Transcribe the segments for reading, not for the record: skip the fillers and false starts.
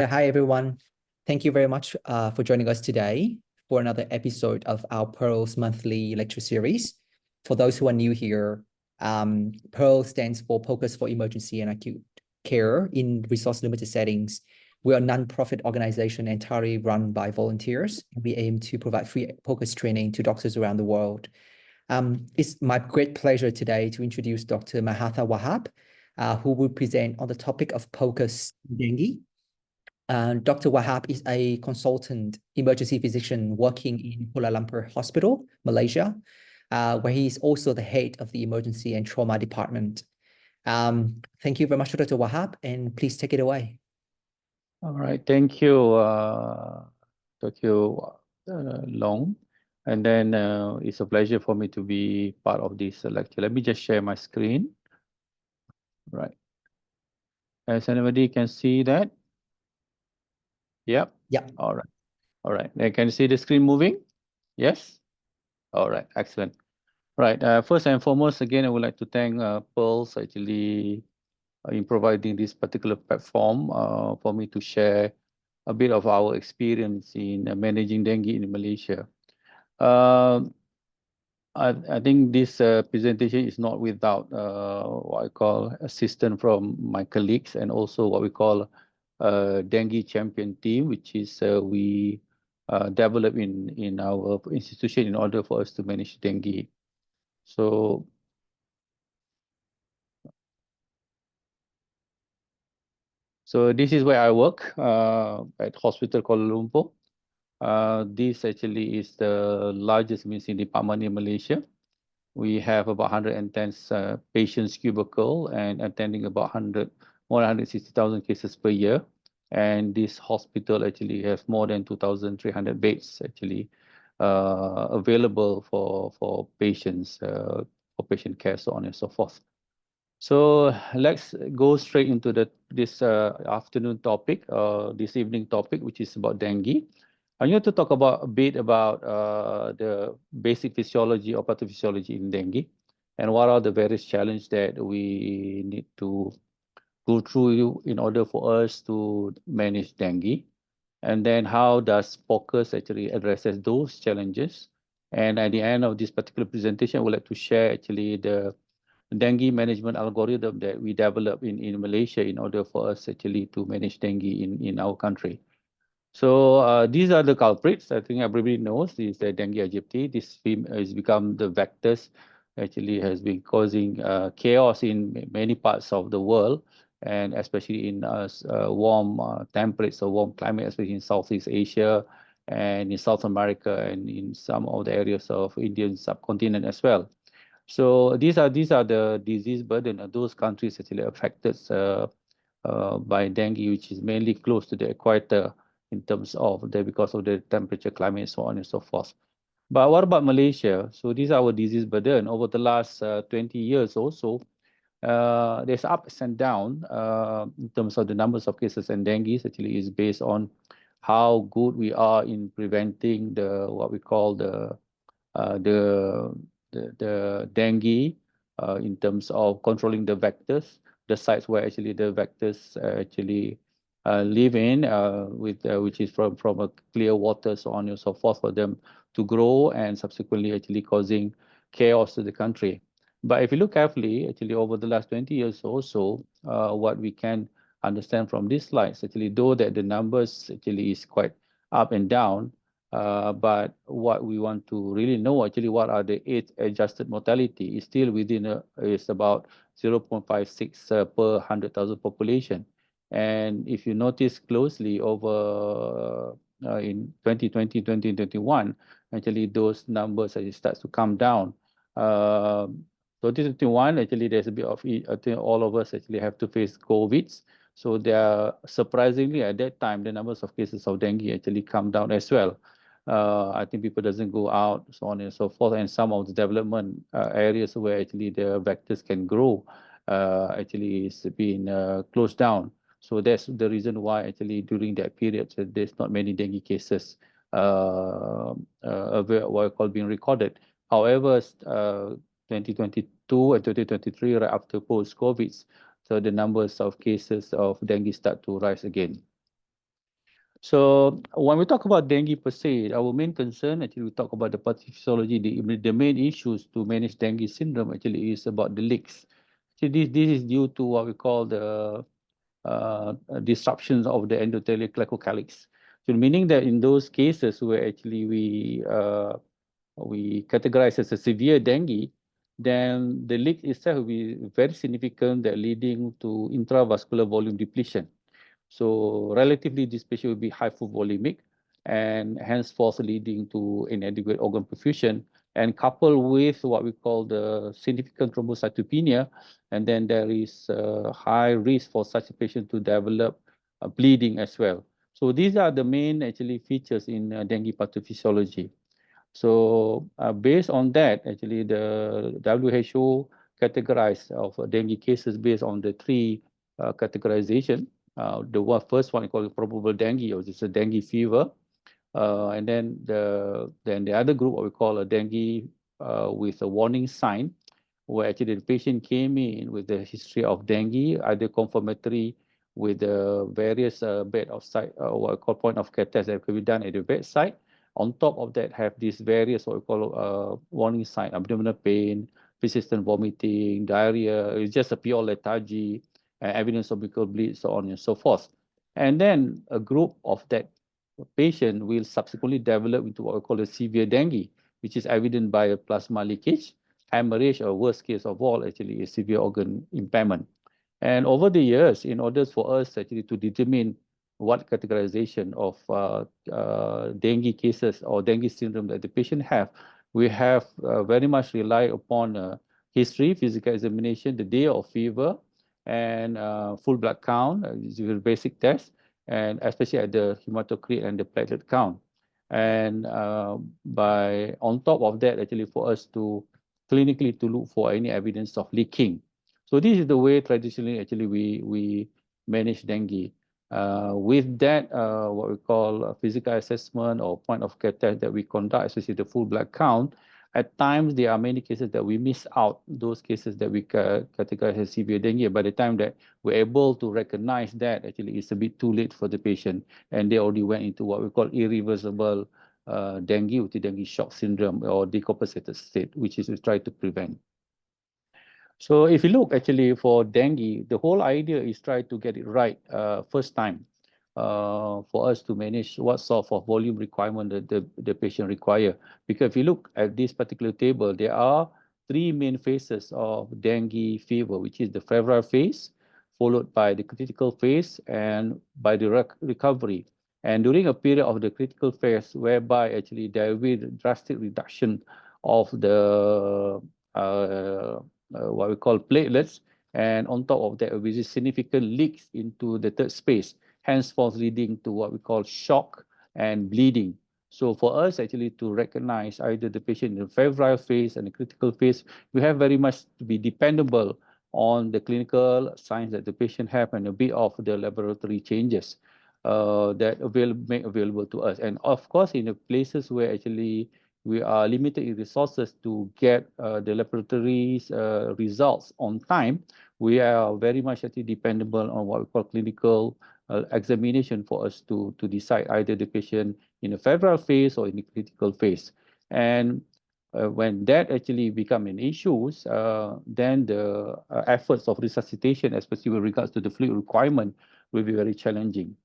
Hi, everyone. Thank you very much for joining us today for another episode of our Pearls Monthly Lecture Series. For those who are new here, PEARL stands for POCUS for Emergency and Acute Care in Resource-Limited Settings. We are a non-profit organization entirely run by volunteers. We aim to provide free POCUS training to doctors around the world. It's my great pleasure today to introduce Dr. Mahatar Wahab, who will present on the topic of POCUS dengue. Dr. Wahab is a consultant emergency physician working in Kuala Lumpur Hospital, Malaysia, where he is also the head of the emergency and trauma department. Thank you very much, Dr. Wahab, and please take it away. All right, thank you, Dr. Long. And then it's a pleasure for me to be part of this lecture. Let me just share my screen. Right. As anybody can see that? Yep. Yeah. All right. All right. Can you see the screen moving? Yes? All right. Excellent. Right. First and foremost, again, I would like to thank Pearls actually in providing this particular platform for me to share a bit of our experience in managing dengue in Malaysia. I think this presentation is not without what I call assistance from my colleagues and also what we call dengue champion team, which is we develop in our institution in order for us to manage dengue. So this is where I work at Hospital Kuala Lumpur. This actually is the largest emergency department in Malaysia. We have about 110 patients cubicle and attending about more than 160,000 cases per year. And this hospital actually has more than 2,300 beds actually available for patients, for patient care, so on and so forth. So let's go straight into this afternoon topic, this evening topic, which is about dengue. I want to talk a bit about the basic physiology or pathophysiology in dengue, and what are the various challenges that we need to go through in order for us to manage dengue, and then how does POCUS actually addresses those challenges. And at the end of this particular presentation, I would like to share actually the dengue management algorithm that we developed in Malaysia in order for us actually to manage dengue in our country. So these are the culprits. I think everybody knows this is the dengue aegypti. This has become the vectors, actually has been causing chaos in many parts of the world, and especially in warm temperate or warm climate, especially in Southeast Asia and in South America and in some of the areas of Indian subcontinent as well. So these are the disease burden of those countries actually affected by dengue, which is mainly close to the equator in terms of because of the temperature, climate, so on and so forth. But what about Malaysia? So these are our disease burden over the last 20 years or so. There's ups and downs in terms of the numbers of cases, and dengue actually is based on how good we are in preventing what we call the dengue in terms of controlling the vectors, the sites where actually the vectors actually live in, which is from a clear water, so on and so forth, for them to grow and subsequently actually causing chaos to the country. But if you look carefully, actually over the last 20 years or so, what we can understand from these slides, actually, though that the numbers actually is quite up and down, but what we want to really know, actually, what are the age-adjusted mortality is still within is about 0.56 per 100,000 population. And if you notice closely over in 2020, 2021, actually those numbers actually starts to come down. 2021, actually there's a bit of, I think all of us actually have to face COVID. So there are, surprisingly at that time, the numbers of cases of dengue actually come down as well. I think people doesn't go out, so on and so forth, and some of the development areas where actually the vectors can grow actually is being closed down. So that's the reason why actually during that period there's not many dengue cases what I call being recorded. However, 2022 and 2023, right after post-COVID, so the numbers of cases of dengue start to rise again. So when we talk about dengue per se, our main concern actually we talk about the pathophysiology. The main issues to manage dengue syndrome actually is about the leaks. So this is due to what we call the disruptions of the endothelial glycocalyx. So meaning that in those cases where actually we categorize as a severe dengue, then the leak itself will be very significant, that leading to intravascular volume depletion. So relatively, this patient will be hypovolemic and henceforth leading to inadequate organ perfusion, and coupled with what we call the significant thrombocytopenia, and then there is a high risk for such a patient to develop bleeding as well. So these are the main actually features in dengue pathophysiology. So based on that, actually the WHO categorized of dengue cases based on the three categorization. First one is called probable dengue, or it's a dengue fever. And then the other group, what we call a dengue with a warning sign, where actually the patient came in with a history of dengue, either confirmatory with the various bed of site, what we call point of care test that can be done at the bedside. On top of that, have these various what we call warning sign: abdominal pain, persistent vomiting, diarrhea. It's just a pure lethargy, evidence of buccal bleed, so on and so forth. And then a group of that patient will subsequently develop into what we call a severe dengue, which is evident by a plasma leakage, hemorrhage, or worst case of all, actually, is severe organ impairment. And over the years, in order for us actually to determine what categorization of dengue cases or dengue syndrome that the patient have, we have very much relied upon history, physical examination, the day of fever, and full blood count, is a basic test, and especially at the hematocrit and the platelet count. And by on top of that, actually for us to clinically to look for any evidence of leaking. So this is the way traditionally actually we manage dengue. With that, what we call a physical assessment or point of care test that we conduct, especially the full blood count, at times there are many cases that we miss out, those cases that we categorize as severe dengue. By the time that we're able to recognize that, actually it's a bit too late for the patient, and they already went into what we call irreversible dengue, with the dengue shock syndrome or decompensated state, which is we try to prevent. So if you look actually for dengue, the whole idea is try to get it right first time for us to manage what sort of volume requirement the patient require. Because if you look at this particular table, there are three main phases of dengue fever, which is the febrile phase, followed by the critical phase, and by the recovery. And during a period of the critical phase, whereby actually there will be drastic reduction of the what we call platelets, and on top of that, will be significant leaks into the third space, henceforth leading to what we call shock and bleeding. So for us actually to recognize either the patient in the febrile phase and the critical phase, we have very much to be dependable on the clinical signs that the patient have and a bit of the laboratory changes that make available to us. And of course, in the places where actually we are limited in resources to get the laboratories results on time, we are very much actually dependable on what we call clinical examination for us to decide either the patient in a febrile phase or in the critical phase. And when that actually become an issue, then the efforts of resuscitation, especially with regards to the fluid requirement, will be very challenging.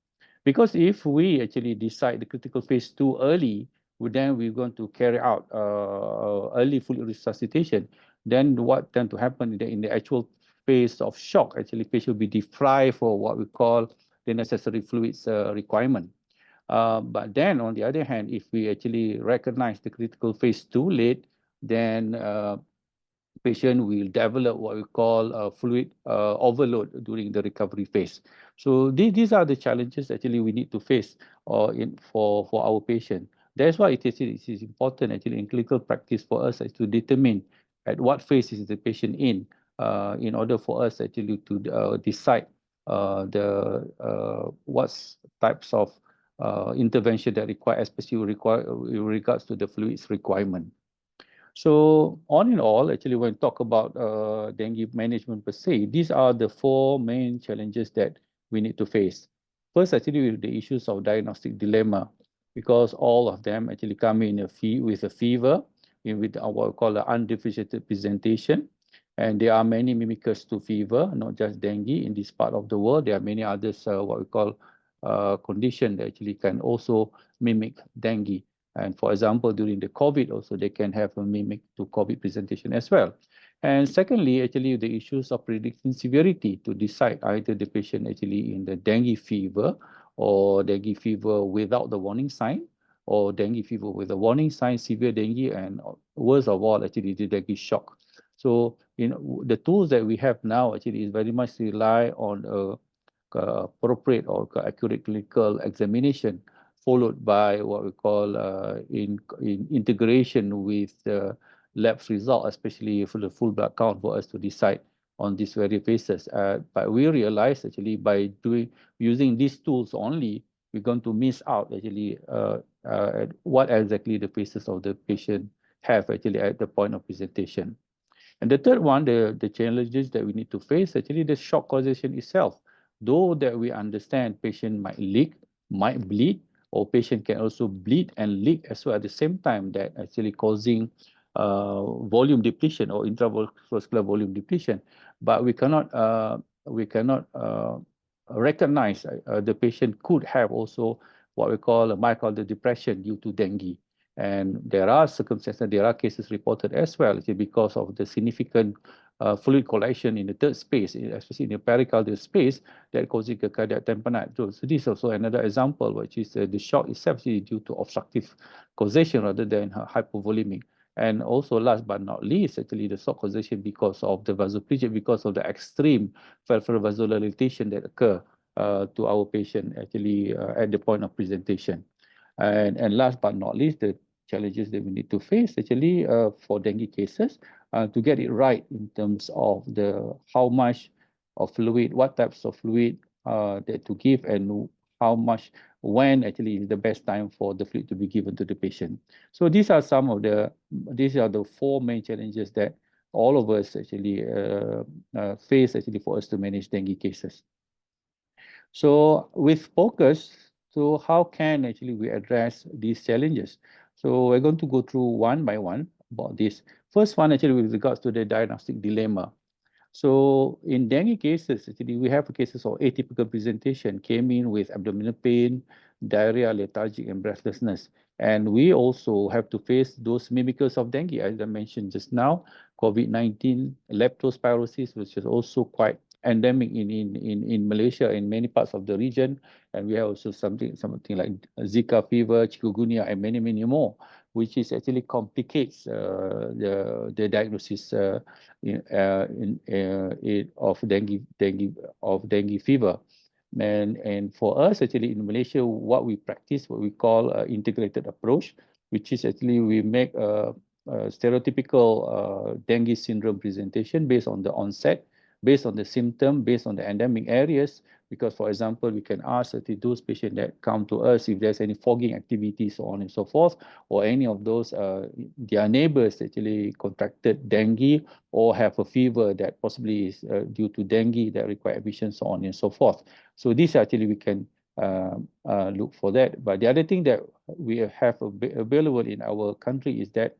Because if we actually decide the critical phase too early, then we're going to carry out early fluid resuscitation. Then what tend to happen in the actual phase of shock, actually patient will be deprived for what we call the necessary fluids requirement. But then on the other hand, if we actually recognize the critical phase too late, then patient will develop what we call fluid overload during the recovery phase. So these are the challenges actually we need to face for our patient. That's why it is important actually in clinical practice for us to determine at what phase is the patient in order for us actually to decide what types of intervention that require, especially with regards to the fluids requirement. So on in all, actually, when we talk about dengue management per se, these are the four main challenges that we need to face. First, actually, with the issues of diagnostic dilemma, because all of them actually come in with a fever, with what we call an undifferentiated presentation. And there are many mimickers to fever, not just dengue in this part of the world. There are many others, what we call condition that actually can also mimic dengue. And for example, during the COVID also, they can have a mimic to COVID presentation as well. And secondly, actually, the issues of predicting severity to decide either the patient actually in the dengue fever or dengue fever without the warning sign, or dengue fever with a warning sign, severe dengue, and worst of all, actually, the dengue shock. So, the tools that we have now actually is very much rely on appropriate or accurate clinical examination, followed by what we call in integration with the lab's result, especially for the full blood count, for us to decide on these various phases. But we realize actually by using these tools only, we're going to miss out actually at what exactly the phases of the patient have actually at the point of presentation. And the third one, the challenges that we need to face, actually the shock causation itself. Though that we understand patient might leak, might bleed, or patient can also bleed and leak as well at the same time, that actually causing volume depletion or intravascular volume depletion. But we cannot recognize the patient could have also what we call a myocardial depression due to dengue. And there are circumstances, there are cases reported as well, because of the significant fluid collection in the third space, especially in the pericardial space, that causing a cardiac tamponade. So this is also another example, which is the shock itself is due to obstructive causation rather than hypovolemic. And also, last but not least, actually the shock causation because of the vasopressin, because of the extreme peripheral vasodilatation that occur to our patient actually at the point of presentation. And last but not least, the challenges that we need to face actually for dengue cases to get it right in terms of how much of fluid, what types of fluid that to give, and how much, when actually is the best time for the fluid to be given to the patient. So these are the four main challenges that all of us actually face actually for us to manage dengue cases. So with POCUS, so how can actually we address these challenges? So we're going to go through one by one about this. First one actually with regards to the diagnostic dilemma. So in dengue cases, actually we have cases of atypical presentation, came in with abdominal pain, diarrhea, lethargic, and breathlessness. And we also have to face those mimickers of dengue, as I mentioned just now, COVID-19, leptospirosis, which is also quite endemic in Malaysia, in many parts of the region. And we have also something like Zika fever, chikungunya, and many, many more, which is actually complicates the diagnosis of dengue fever. And for us actually in Malaysia, what we practice, what we call integrated approach, which is actually we make a stereotypical dengue syndrome presentation based on the onset, based on the symptom, based on the endemic areas. Because, for example, we can ask those patients that come to us if there's any fogging activities, so on and so forth, or any of those, their neighbors actually contracted dengue or have a fever that possibly is due to dengue that require admission, so on and so forth. So this actually we can look for that. But the other thing that we have available in our country is that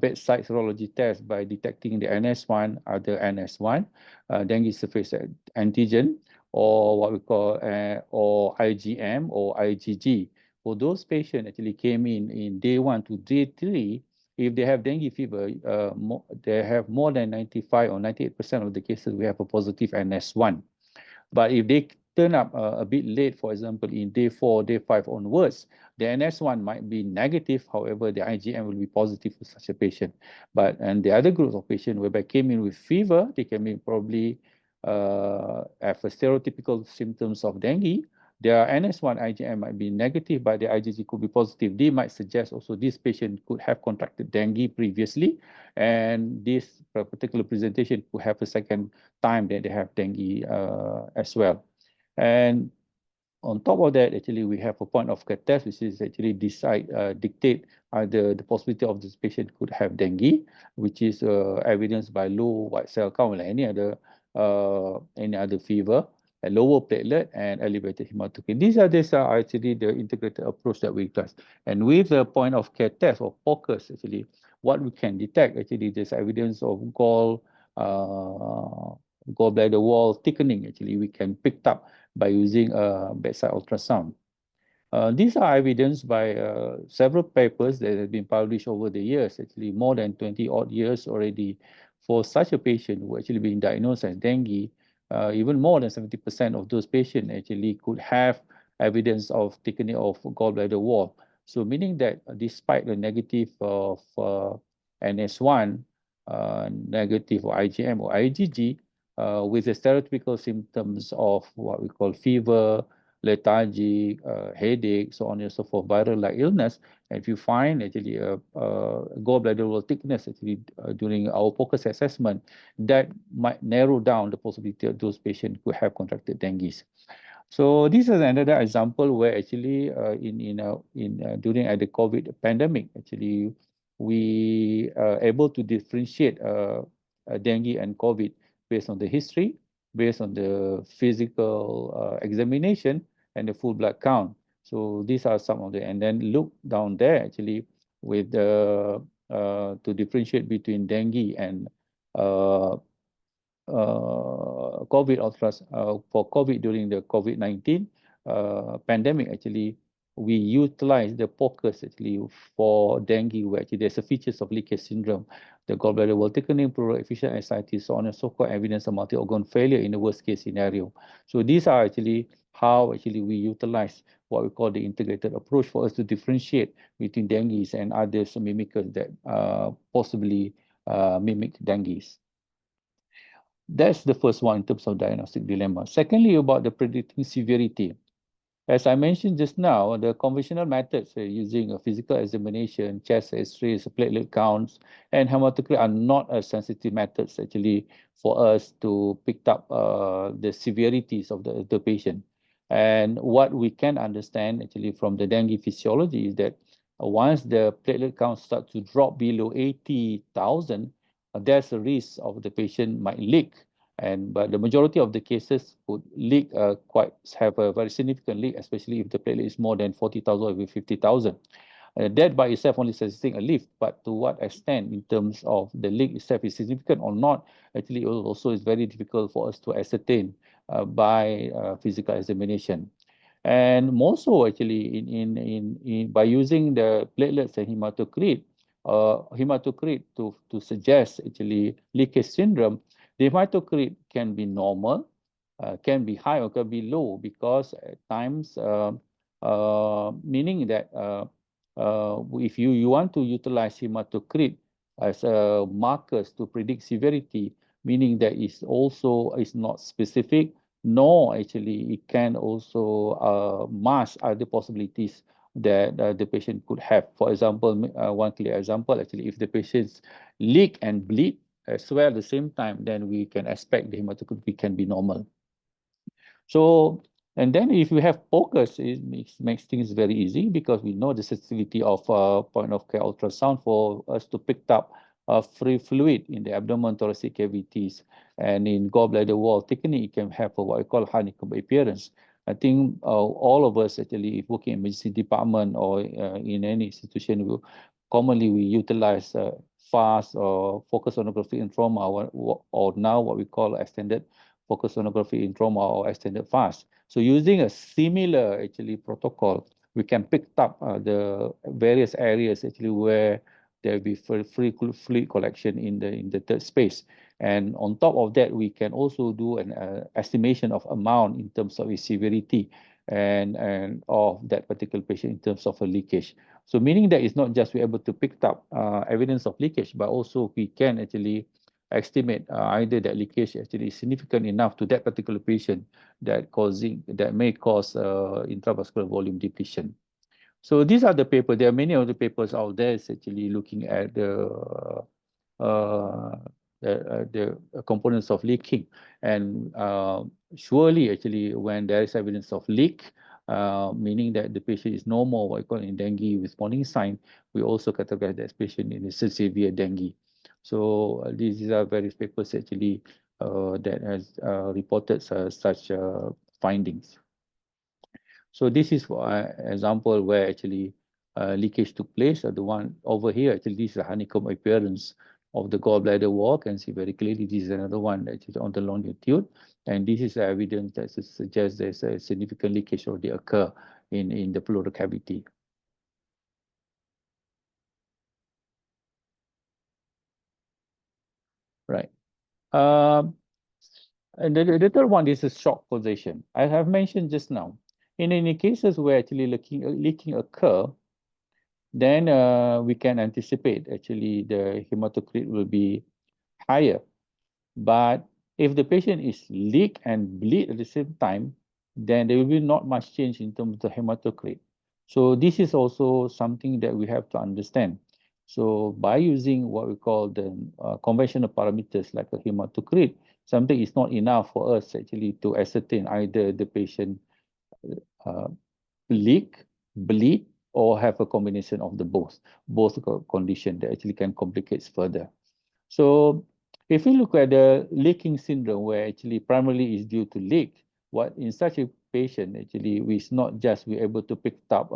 bedside serology test by detecting the NS1, other NS1, dengue surface antigen, or what we call or IgM or IgG. For those patients actually came in day 1 to day 3, if they have dengue fever, they have more than 95 or 98% of the cases we have a positive NS1. But if they turn up a bit late, for example, in day 4, day 5 onwards, the NS1 might be negative. However, the IgM will be positive for such a patient. And the other group of patients whereby came in with fever, they can be probably have a stereotypical symptoms of dengue. Their NS1 IgM might be negative, but the IgG could be positive. They might suggest also this patient could have contracted dengue previously, and this particular presentation could have a second time that they have dengue as well. And on top of that, actually, we have a point of care test, which is actually dictate either the possibility of this patient could have dengue, which is evidenced by low white cell count, like any other fever. a lower platelet and elevated hematocrit. These are actually the integrated approach that we class. And with the point of care test or POCUS, actually, what we can detect, actually, there's evidence of gallbladder wall thickening, actually, we can pick up by using a bedside ultrasound. These are evidenced by several papers that have been published over the years, actually more than 20 odd years already. For such a patient who actually been diagnosed as dengue, even more than 70% of those patients actually could have evidence of thickening of gallbladder wall. So meaning that despite the negative of NS1, negative or IgM or IgG, with the stereotypical symptoms of what we call fever, lethargy, headache, so on and so forth, viral-like illness. And if you find actually a gallbladder wall thickness actually during our POCUS assessment, that might narrow down the possibility of those patients who have contracted dengue. So this is another example where actually during the COVID pandemic, actually we are able to differentiate dengue and COVID based on the history, based on the physical examination, and the full blood count. So these are some of the, and then look down there actually with the to differentiate between dengue and COVID for COVID during the COVID-19 pandemic. Actually, we utilize the POCUS actually for dengue, where actually there's a features of leakage syndrome, the gallbladder wall thickening, pleural efficient ascites, so on and so forth, evidence of multi-organ failure in the worst case scenario. So these are actually how actually we utilize what we call the integrated approach for us to differentiate between dengue and other mimickers that possibly mimic dengue. That's the first one in terms of diagnostic dilemma. Secondly, about the predicting severity. As I mentioned just now, the conventional methods using a physical examination, chest x-rays, platelet counts, and hematocrit are not as sensitive methods actually for us to pick up the severities of the patient. And what we can understand actually from the dengue physiology is that once the platelet count starts to drop below 80,000, there's a risk of the patient might leak. But the majority of the cases would leak have a very significant leak, especially if the platelet is more than 40,000 or 50,000. That by itself only suggesting a lift, but to what extent in terms of the leak itself is significant or not, actually also is very difficult for us to ascertain by physical examination. And more so actually by using the platelets and hematocrit to suggest actually leakage syndrome, the hematocrit can be normal, can be high or can be low, because at times, meaning that if you want to utilize hematocrit as a markers to predict severity, meaning that is not specific, nor actually it can also mask other possibilities that the patient could have. For example, one clear example, actually, if the patients leak and bleed as well at the same time, then we can expect the hematocrit can be normal. So, and then if we have POCUS, it makes things very easy, because we know the sensitivity of point of care ultrasound for us to pick up free fluid in the abdomen, thoracic cavities, and in gallbladder wall thickening, it can have what we call honeycomb appearance. I think all of us actually, if working in emergency department or in any institution, commonly we utilize fast or focused sonography in trauma, or now what we call extended focused sonography in trauma or extended fast. So using a similar actually protocol, we can pick up the various areas actually where there will be free fluid collection in the third space. And on top of that, we can also do an estimation of amount in terms of its severity and of that particular patient in terms of a leakage. So meaning that it's not just we're able to pick up evidence of leakage, but also we can actually estimate either that leakage actually is significant enough to that particular patient that may cause intravascular volume depletion. So these are the papers. There are many other papers out there actually looking at the components of leaking. And surely actually when there is evidence of leak, meaning that the patient is normal, what we call in dengue with warning sign, we also categorize that patient in a severe dengue. So these are various papers actually that has reported such findings. So this is for example where actually leakage took place. The one over here, actually, this is a honeycomb appearance of the gallbladder wall. Can see very clearly. This is another one that is on the longitude, and this is evidence that suggests there's a significant leakage already occur in the pleural cavity. Right. And the third one is a shock causation. I have mentioned just now. In any cases where actually leaking occur, then we can anticipate actually the hematocrit will be higher. But if the patient is leak and bleed at the same time, then there will be not much change in terms of the hematocrit. So this is also something that we have to understand. So by using what we call the conventional parameters like a hematocrit, something is not enough for us actually to ascertain either the patient uh, leak, bleed, or have a combination of the both condition that actually can complicate further. So if we look at the leaking syndrome, where actually primarily is due to leak, what in such a patient actually we is not just we able to pick up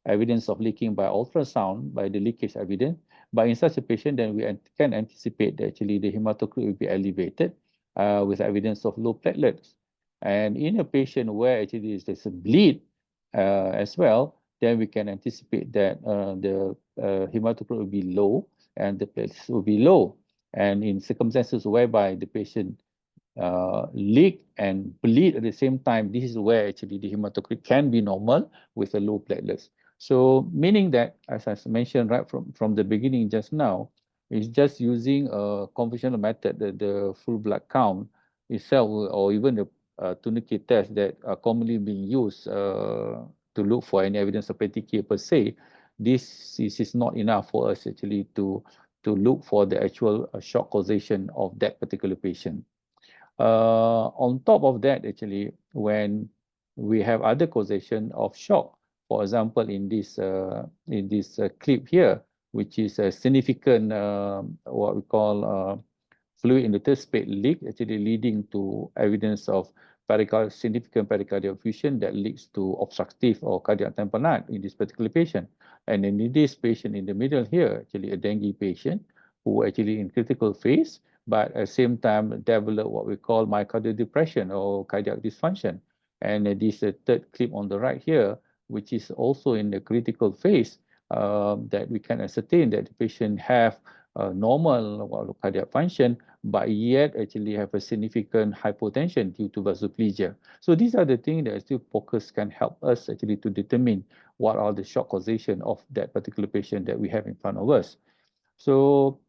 evidence of leaking by ultrasound, by the leakage evidence, but in such a patient then we can anticipate that actually the hematocrit will be elevated with evidence of low platelets. And in a patient where actually there's a bleed as well, then we can anticipate that the hematocrit will be low and the platelets will be low. And in circumstances whereby the patient leak and bleed at the same time, this is where actually the hematocrit can be normal with a low platelets. So meaning that, as I mentioned right from the beginning just now, is just using a conventional method, the full blood count itself, or even the tourniquet test that are commonly being used to look for any evidence of petechiae per se. This is not enough for us actually to look for the actual shock causation of that particular patient. On top of that, actually, when we have other causation of shock, for example, in this clip here, which is a significant what we call fluid in the third spade leak, actually leading to evidence of significant pericardial effusion that leads to obstructive or cardiac tamponade in this particular patient. And in this patient in the middle here, actually a dengue patient who actually in critical phase, but at the same time develop what we call myocardial depression or cardiac dysfunction. And this third clip on the right here, which is also in the critical phase, that we can ascertain that the patient have normal cardiac function, but yet actually have a significant hypotension due to vasoplegia. So these are the things that still POCUS can help us actually to determine what are the shock causation of that particular patient that we have in front of us. So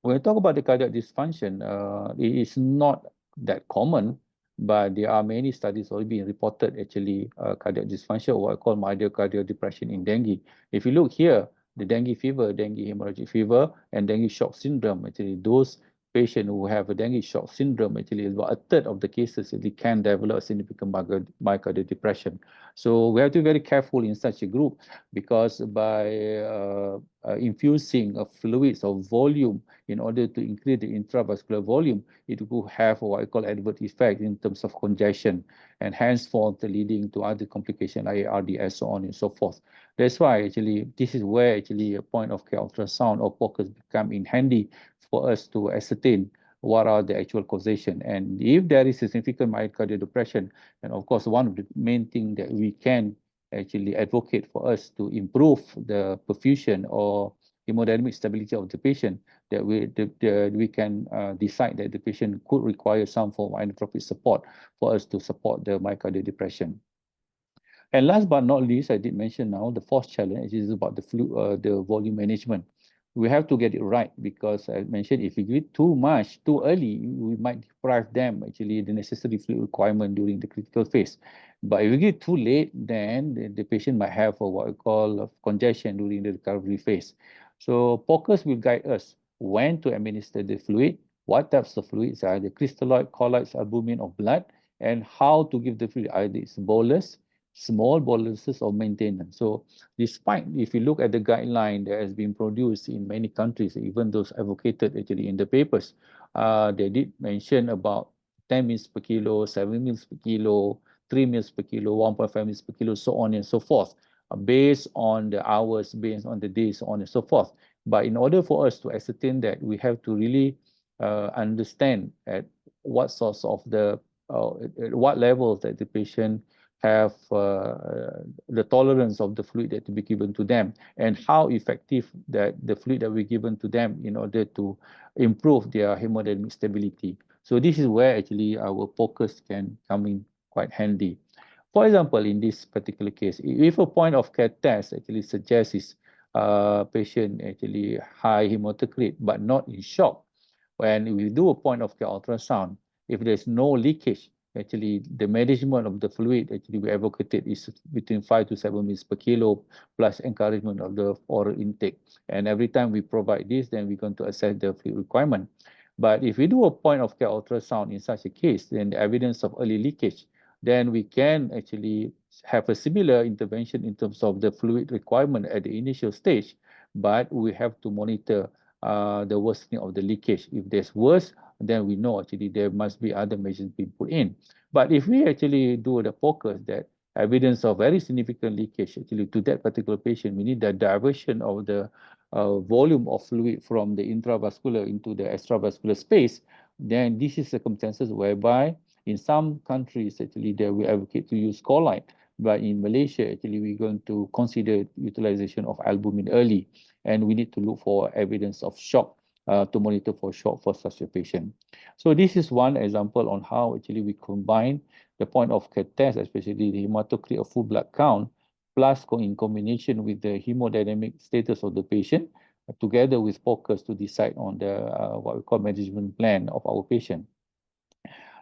when we talk about the cardiac dysfunction, it is not that common, but there are many studies already being reported actually cardiac dysfunction, or what I call myocardial depression in dengue. If you look here, the dengue fever, dengue hemorrhagic fever, and dengue shock syndrome, actually those patients who have a dengue shock syndrome, actually about a third of the cases they can develop significant myocardial depression. So we have to be very careful in such a group, because by infusing fluids or volume in order to increase the intravascular volume, it will have what I call adverse effect in terms of congestion, and henceforth leading to other complications like ARDS, so on and so forth. That's why actually this is where actually a point of care ultrasound or POCUS become in handy for us to ascertain what are the actual causation. And if there is a significant myocardial depression, then of course one of the main things that we can actually advocate for us to improve the perfusion or hemodynamic stability of the patient, that we can decide that the patient could require some form of inotropic support for us to support the myocardial depression. And last but not least, I did mention now the fourth challenge is about the volume management. We have to get it right, because I mentioned if we give it too much too early, we might deprive them actually the necessary fluid requirement during the critical phase. But if we give it too late, then the patient might have what we call congestion during the recovery phase. So POCUS will guide us when to administer the fluid, what types of fluids are the crystalloid, colloids, albumin, or blood, and how to give the fluid, either it's bolus, small boluses of maintenance. So despite, if you look at the guideline that has been produced in many countries, even those advocated actually in the papers, they did mention about 10 mils per kilo, 7 mils per kilo, 3 mils per kilo, 1.5 mils per kilo, so on and so forth, based on the hours, based on the days, so on and so forth. But in order for us to ascertain that, we have to really understand at what sorts of at what levels that the patient have the tolerance of the fluid that to be given to them, and how effective that the fluid that we given to them in order to improve their hemodynamic stability. So this is where actually our POCUS can come in quite handy. For example, in this particular case, if a point of care test actually suggests is patient actually high hematocrit but not in shock, when we do a point of care ultrasound, if there's no leakage, actually the management of the fluid actually we advocated is between 5 to 7 mils per kilo plus encouragement of the oral intake. And every time we provide this, then we're going to assess the fluid requirement. But if we do a point of care ultrasound in such a case, then the evidence of early leakage, then we can actually have a similar intervention in terms of the fluid requirement at the initial stage, but we have to monitor the worsening of the leakage. If there's worse, then we know actually there must be other measures being put in. But if we actually do the focus that evidence of very significant leakage actually to that particular patient, we need the diversion of the volume of fluid from the intravascular into the extravascular space, then this is circumstances whereby in some countries actually they will advocate to use colloid, but in Malaysia actually we're going to consider utilization of albumin early, and we need to look for evidence of shock to monitor for shock for such a patient. So this is one example on how actually we combine the point of care test, especially the hematocrit or full blood count, plus in combination with the hemodynamic status of the patient, together with POCUS to decide on the what we call management plan of our patient.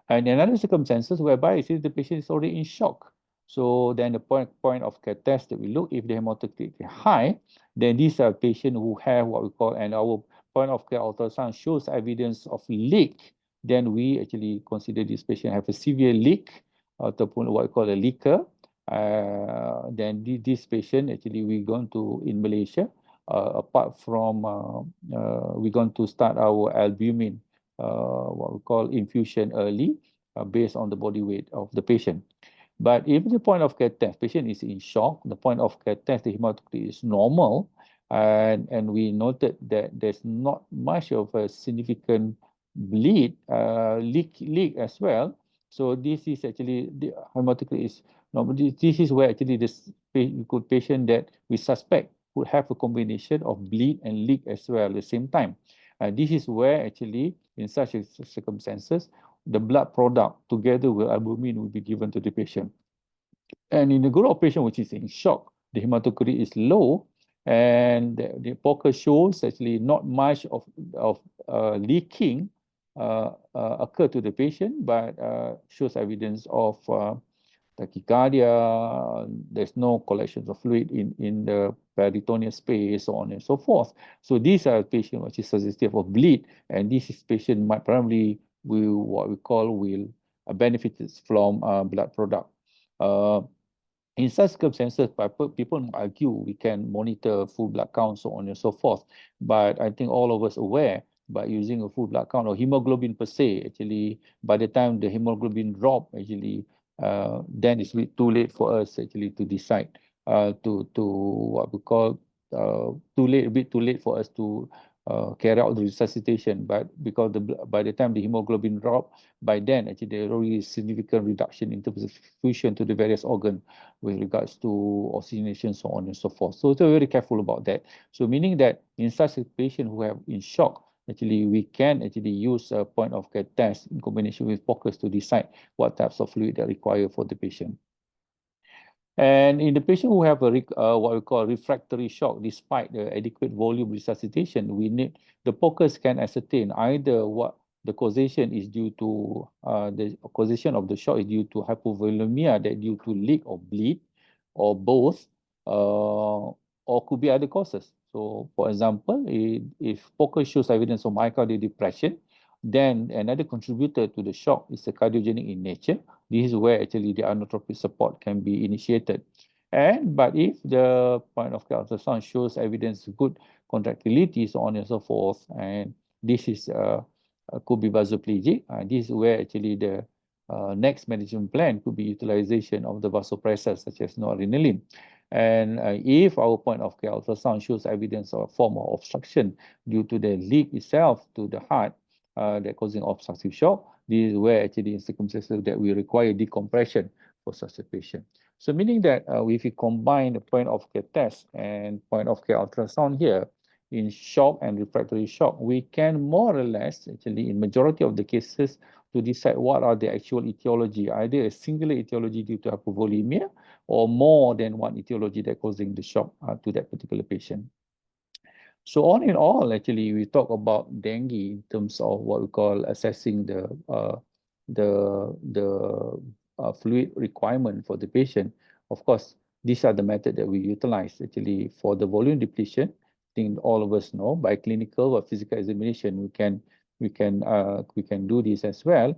And in other circumstances whereby it is the patient is already in shock. So then the point of care test that we look, if the hematocrit is high, then these are patients who have what we call, and our point of care ultrasound shows evidence of leak, then we actually consider this patient have a severe leak, ataupun what we call a leaker. Then this patient actually we're going to, in Malaysia, apart from we're going to start our albumin what we call infusion early based on the body weight of the patient. But if the point of care test, patient is in shock, the point of care test, the hematocrit is normal, and we noted that there's not much of a significant leak as well. So this is actually, the hematocrit is normal. This is where actually this good patient that we suspect would have a combination of bleed and leak as well at the same time. This is where actually, in such circumstances, the blood product together with albumin will be given to the patient. And in the group of patients which is in shock, the hematocrit is low, and the POCUS shows actually not much of leaking occur to the patient, but shows evidence of tachycardia, there's no collections of fluid in the peritoneal space, so on and so forth. So these are patients which is suggestive of bleed, and this is patient might primarily will what we call will benefit from blood product. In such circumstances, people argue we can monitor full blood count, so on and so forth. But I think all of us aware, by using a full blood count or hemoglobin per se, actually, by the time the hemoglobin drop, actually, then it's too late for us actually to decide to what we call a bit too late for us to carry out the resuscitation. But because by the time the hemoglobin drop, by then actually there already is significant reduction in terms of fusion to the various organs with regards to oxygenation, so on and so forth. So we're very careful about that. So meaning that in such a patient who have in shock, actually we can actually use a point of care test in combination with POCUS to decide what types of fluid are required for the patient. And in the patient who have a what we call refractory shock, despite the adequate volume resuscitation, we need the POCUS can ascertain either what the causation is due to the causation of the shock is due to hypovolemia that due to leak or bleed, or both, or could be other causes. So, for example, if POCUS shows evidence of myocardial depression, then another contributor to the shock is the cardiogenic in nature. This is where actually the inotropic support can be initiated. But if the point of care ultrasound shows evidence of good contractility, so on and so forth, and this is could be vasoplegic, this is where actually the next management plan could be utilization of the vasopressors such as noradrenaline. And if our point of care ultrasound shows evidence of a form of obstruction due to the leak itself to the heart that causing obstructive shock, this is where actually in circumstances that we require decompression for such a patient. So meaning that if we combine the point of care test and point of care ultrasound here in shock and refractory shock, we can more or less actually in majority of the cases to decide what are the actual etiology, either a singular etiology due to hypovolemia or more than one etiology that causing the shock to that particular patient. So all in all, actually, we talk about dengue in terms of what we call assessing the fluid requirement for the patient. Of course, these are the method that we utilize actually for the volume depletion. I think all of us know by clinical or physical examination, we can do this as well.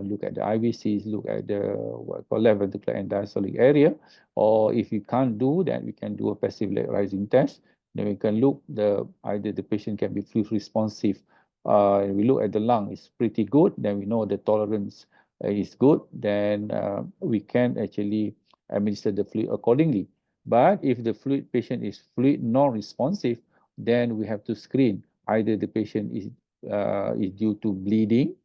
Look at the IVCs, look at the what we call left ventricular and diastolic area, or if we can't do that, we can do a passive leg rising test. Then we can look either the patient can be fluid responsive. We look at the lung, it's pretty good. Then we know the tolerance is good. Then we can actually administer the fluid accordingly. But if the fluid patient is fluid non-responsive, then we have to screen. Either the patient is due to bleeding,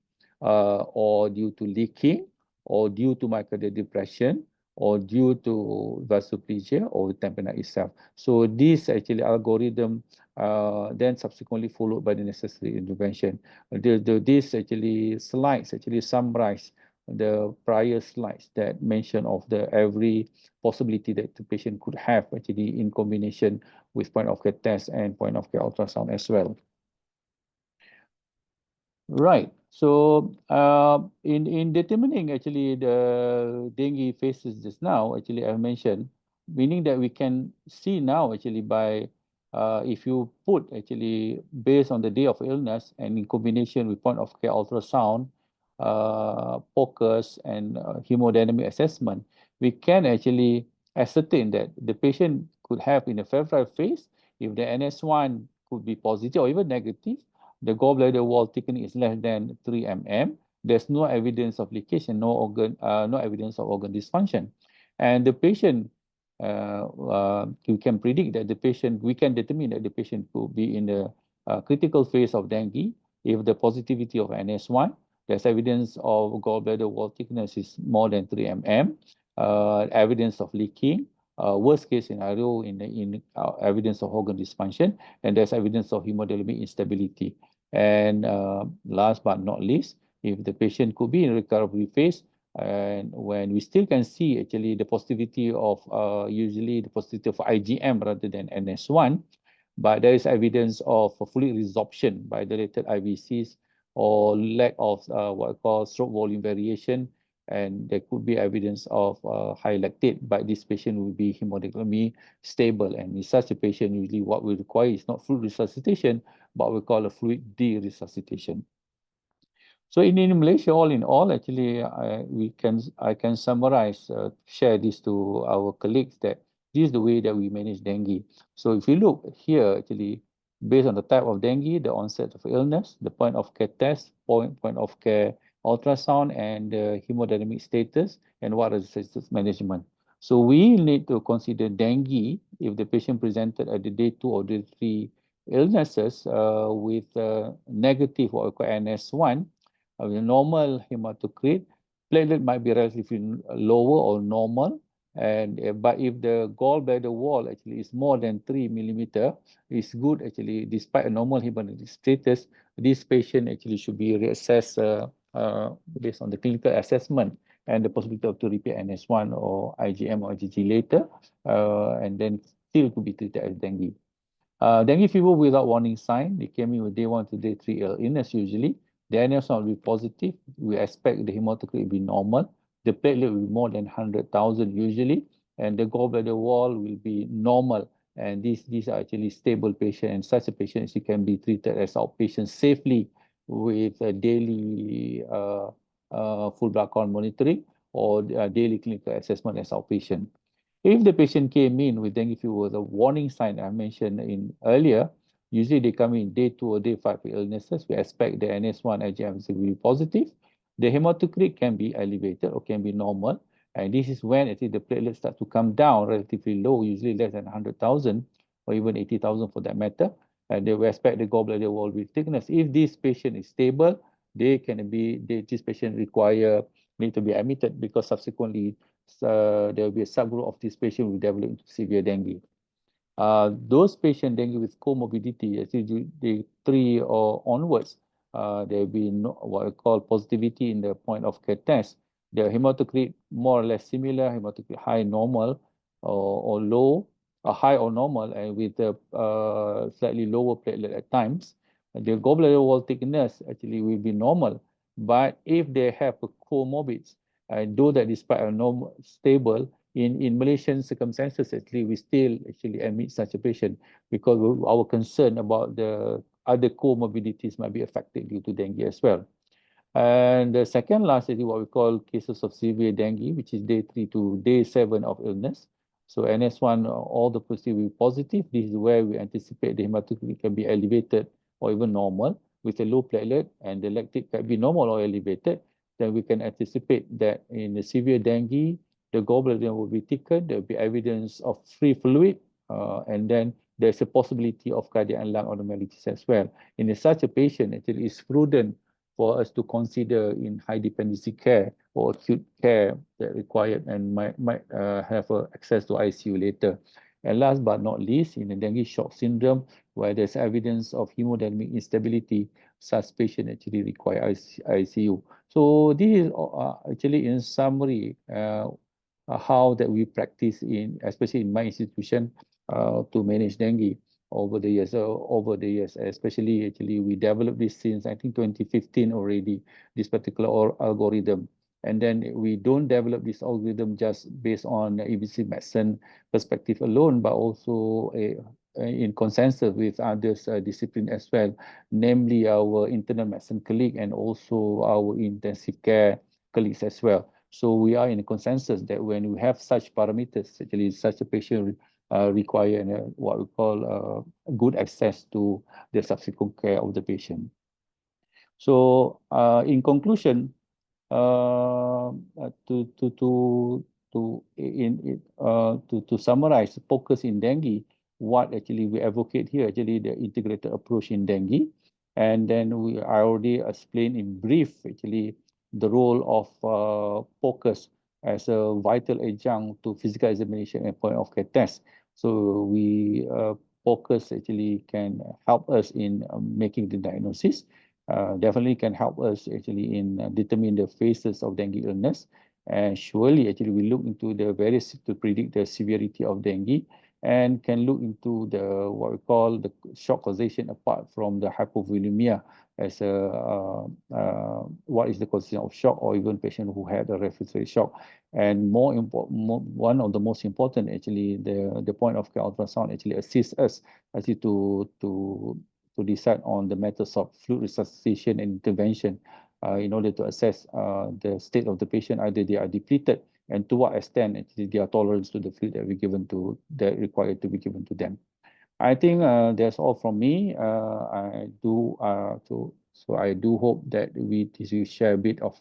or due to leaking, or due to myocardial depression, or due to vasoplegia or tamponade itself. So this actually algorithm then subsequently followed by the necessary intervention. This actually slides actually summarize the prior slides that mention of the every possibility that the patient could have actually in combination with point of care test and point of care ultrasound as well. Right. So in determining actually the dengue phases just now, actually I mentioned, meaning that we can see now actually by if you put actually based on the day of illness and in combination with point of care ultrasound, POCUS and hemodynamic assessment, we can actually ascertain that the patient could have in the febrile phase, if the NS1 could be positive or even negative, the gallbladder wall thickness is less than 3 mm. There's no evidence of leakage and no evidence of organ dysfunction. And the patient, we can predict that the patient, we can determine that the patient could be in the critical phase of dengue if the positivity of NS1, there's evidence of gallbladder wall thickness is more than 3 mm, evidence of leaking, worst case scenario in evidence of organ dysfunction, and there's evidence of hemodynamic instability. And last but not least, if the patient could be in recovery phase, and when we still can see actually the positivity of usually the positivity of IgM rather than NS1, but there is evidence of fluid resorption by dilated IVCs or lack of what I call stroke volume variation, and there could be evidence of high lactate, but this patient will be hemodynamically stable. And in such a patient, usually what we require is not fluid resuscitation, but we call a fluid de-resuscitation. So in Malaysia, all in all, actually, I can summarize, share this to our colleagues that this is the way that we manage dengue. So if you look here, actually, based on the type of dengue, the onset of illness, the point of care test, point of care ultrasound, and the hemodynamic status, and what is the status management. So we need to consider dengue if the patient presented at the day 2 or day 3 illnesses with negative what we call NS1, with normal hematocrit, platelet might be relatively lower or normal. And but if the gallbladder wall actually is more than 3 millimeter, it's good actually, despite a normal hematocrit status, this patient actually should be reassessed based on the clinical assessment and the possibility of to repeat NS1 or IgM or IgG later, and then still could be treated as dengue. Dengue fever without warning sign, they came in with day 1 to day 3 illness usually. The NS1 will be positive. We expect the hematocrit will be normal. The platelet will be more than 100,000 usually, and the gallbladder wall will be normal. And these are actually stable patients, and such a patient actually can be treated as outpatient safely with a daily full blood count monitoring, or daily clinical assessment as outpatient. If the patient came in with dengue fever, the warning sign I mentioned in earlier, usually they come in day 2 or day 5 illnesses. We expect the NS1 IgM will be positive. The hematocrit can be elevated or can be normal. And this is when actually the platelets start to come down relatively low, usually less than 100,000 or even 80,000 for that matter. And they will expect the gallbladder wall with thickness. If this patient is stable, this patient need to be admitted, because subsequently there will be a subgroup of this patient will develop into severe dengue. Those patients dengue with comorbidity, actually the 3 or onwards, there will be what I call positivity in the point of care test. The hematocrit more or less similar, hematocrit high, normal, or low, high or normal, and with a slightly lower platelet at times. The gallbladder wall thickness actually will be normal, but if they have a comorbid, though that despite a normal stable, in Malaysian circumstances, actually, we still actually admit such a patient because our concern about the other comorbidities might be affected due to dengue as well. And the second last is what we call cases of severe dengue, which is day 3 to day 7 of illness. So NS1, all the positive will be positive. This is where we anticipate the hematocrit can be elevated or even normal with a low platelet, and the lactate can be normal or elevated. Then we can anticipate that in the severe dengue, the gallbladder will be thickened, there will be evidence of free fluid, and then there's a possibility of cardiac and lung abnormalities as well. In such a patient, actually, it's prudent for us to consider in high dependency care or acute care that required and might have access to ICU later. And last but not least, in the dengue shock syndrome, where there's evidence of hemodynamic instability, such patient actually require ICU. So this is actually in summary how that we practice especially in my institution, to manage dengue over the years. Especially actually we developed this since I think 2015 already, this particular algorithm. And then we don't develop this algorithm just based on emergency medicine perspective alone, but also in consensus with others discipline as well, namely our internal medicine colleague and also our intensive care colleagues as well. So we are in a consensus that when we have such parameters, actually such a patient require what we call good access to the subsequent care of the patient. So in conclusion, to summarize, POCUS in dengue, what actually we advocate here, actually the integrated approach in dengue. And then I already explained in brief, actually, the role of POCUS as a vital adjunct to physical examination and point of care test. So POCUS actually can help us in making the diagnosis. Definitely can help us actually in determine the phases of dengue illness. And surely actually we look into the various to predict the severity of dengue, and can look into the what we call the shock causation apart from the hypovolemia as what is the causation of shock, or even patient who had a respiratory shock. And one of the most important actually, the point of care ultrasound actually assists us actually to decide on the methods of fluid resuscitation and intervention in order to assess the state of the patient, either they are depleted and to what extent actually their tolerance to the fluid that required to be given to them. I think that's all from me. I do hope that this will share a bit of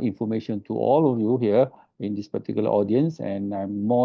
information to all of you here in this particular audience, and I'm more